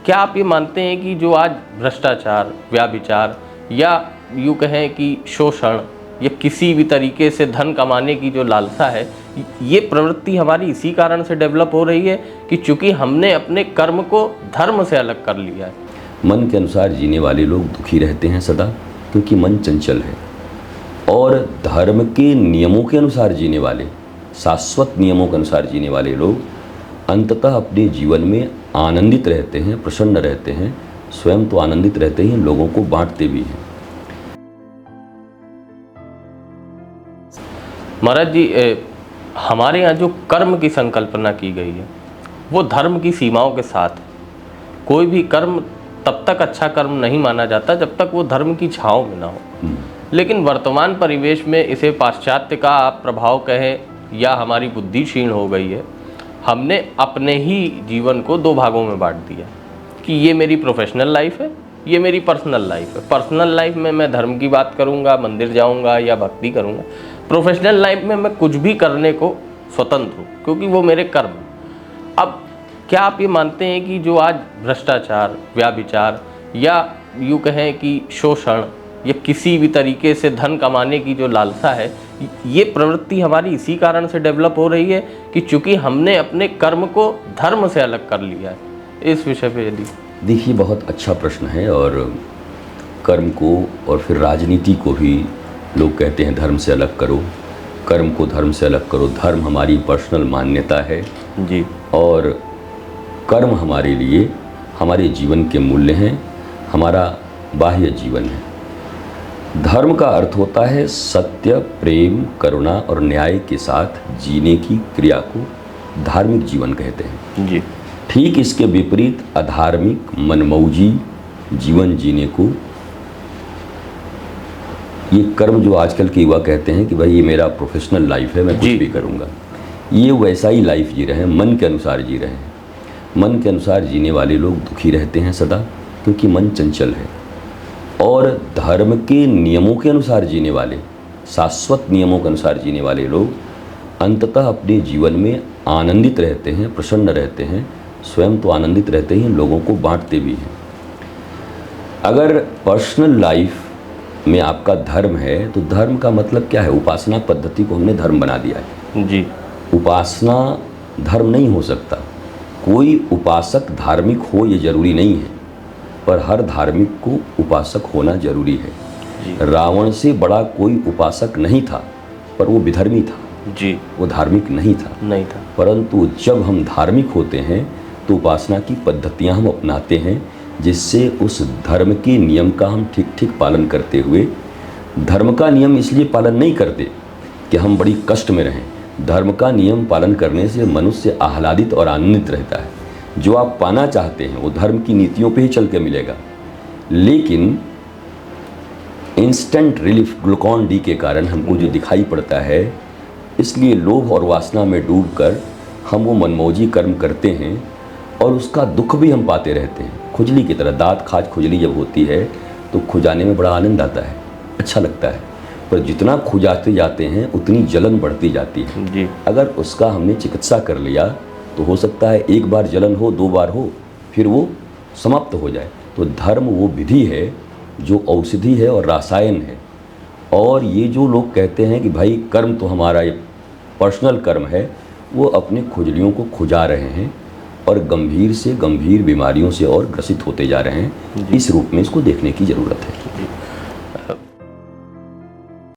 क्या आप ये मानते हैं कि जो आज भ्रष्टाचार, व्याभिचार या यूँ कहें कि शोषण या किसी भी तरीके से धन कमाने की जो लालसा है, ये प्रवृत्ति हमारी इसी कारण से डेवलप हो रही है कि चूंकि हमने अपने कर्म को धर्म से अलग कर लिया है? मन के अनुसार जीने वाले लोग दुखी रहते हैं सदा, क्योंकि मन चंचल है। और धर्म के नियमों के अनुसार जीने वाले, शाश्वत नियमों के अनुसार जीने वाले लोग अंततः अपने जीवन में आनंदित रहते हैं, प्रसन्न रहते हैं, स्वयं तो आनंदित रहते हैं, लोगों को बांटते भी हैं। महाराज जी, हमारे यहाँ जो कर्म की संकल्पना की गई है वो धर्म की सीमाओं के साथ है। कोई भी कर्म तब तक अच्छा कर्म नहीं माना जाता जब तक वो धर्म की छाँव में ना हो। लेकिन वर्तमान परिवेश में इसे पाश्चात्य का आप प्रभाव कहें या हमारी बुद्धि क्षीण हो गई है, हमने अपने ही जीवन को दो भागों में बांट दिया कि ये मेरी प्रोफेशनल लाइफ है, ये मेरी पर्सनल लाइफ है। पर्सनल लाइफ में मैं धर्म की बात करूँगा, मंदिर जाऊँगा या भक्ति करूँगा। प्रोफेशनल लाइफ में मैं कुछ भी करने को स्वतंत्र हूँ, क्योंकि वो मेरे कर्म। अब क्या आप ये मानते हैं कि जो आज भ्रष्टाचार, व्याभिचार या यूँ कहें कि शोषण या किसी भी तरीके से धन कमाने की जो लालसा है, ये प्रवृत्ति हमारी इसी कारण से डेवलप हो रही है कि चूंकि हमने अपने कर्म को धर्म से अलग कर लिया है? इस विषय पे यदि देखिए, बहुत अच्छा प्रश्न है। और कर्म को और फिर राजनीति को भी लोग कहते हैं धर्म से अलग करो, कर्म को धर्म से अलग करो। धर्म हमारी पर्सनल मान्यता है जी, और कर्म हमारे लिए हमारे जीवन के मूल्य हैं, हमारा बाह्य जीवन है। धर्म का अर्थ होता है सत्य, प्रेम, करुणा और न्याय के साथ जीने की क्रिया को धार्मिक जीवन कहते हैं जी। ठीक इसके विपरीत अधार्मिक, मनमौजी जीवन जीने को, ये कर्म जो आजकल के युवा कहते हैं कि भाई ये मेरा प्रोफेशनल लाइफ है, मैं कुछ भी करूँगा, ये वैसा ही लाइफ जी रहे हैं, मन के अनुसार जी रहे हैं। मन के अनुसार जीने वाले लोग दुखी रहते हैं सदा, क्योंकि मन चंचल है। और धर्म के नियमों के अनुसार जीने वाले, शाश्वत नियमों के अनुसार जीने वाले लोग अंततः अपने जीवन में आनंदित रहते हैं, प्रसन्न रहते हैं, स्वयं तो आनंदित रहते हैं, लोगों को बांटते भी हैं। अगर पर्सनल लाइफ में आपका धर्म है तो धर्म का मतलब क्या है? उपासना पद्धति को हमने धर्म बना दिया है जी। उपासना धर्म नहीं हो सकता। कोई उपासक धार्मिक हो ये जरूरी नहीं है, पर हर धार्मिक को उपासक होना जरूरी है। रावण से बड़ा कोई उपासक नहीं था, पर वो विधर्मी था जी, वो धार्मिक नहीं था। परंतु जब हम धार्मिक होते हैं तो उपासना की पद्धतियां हम अपनाते हैं, जिससे उस धर्म के नियम का हम ठीक ठीक पालन करते हुए, धर्म का नियम इसलिए पालन नहीं करते कि हम बड़ी कष्ट में रहें। धर्म का नियम पालन करने से मनुष्य आह्लादित और आनंदित रहता है। जो आप पाना चाहते हैं वो धर्म की नीतियों पे ही चल के मिलेगा। लेकिन इंस्टेंट रिलीफ ग्लूकॉन डी के कारण हमको जो दिखाई पड़ता है, इसलिए लोभ और वासना में डूबकर हम वो मनमौजी कर्म करते हैं और उसका दुख भी हम पाते रहते हैं। खुजली की तरह, दांत खाज खुजली जब होती है तो खुजाने में बड़ा आनंद आता है, अच्छा लगता है। पर जितना खुजाते जाते हैं उतनी जलन बढ़ती जाती है जी। अगर उसका हमने चिकित्सा कर लिया तो हो सकता है एक बार जलन हो, दो बार हो, फिर वो समाप्त हो जाए। तो धर्म वो विधि है जो औषधि है और रसायन है। और ये जो लोग कहते हैं कि भाई कर्म तो हमारा ये पर्सनल कर्म है, वो अपने खुजलियों को खुजा रहे हैं और गंभीर से गंभीर बीमारियों से और ग्रसित होते जा रहे हैं। इस रूप में इसको देखने की ज़रूरत है।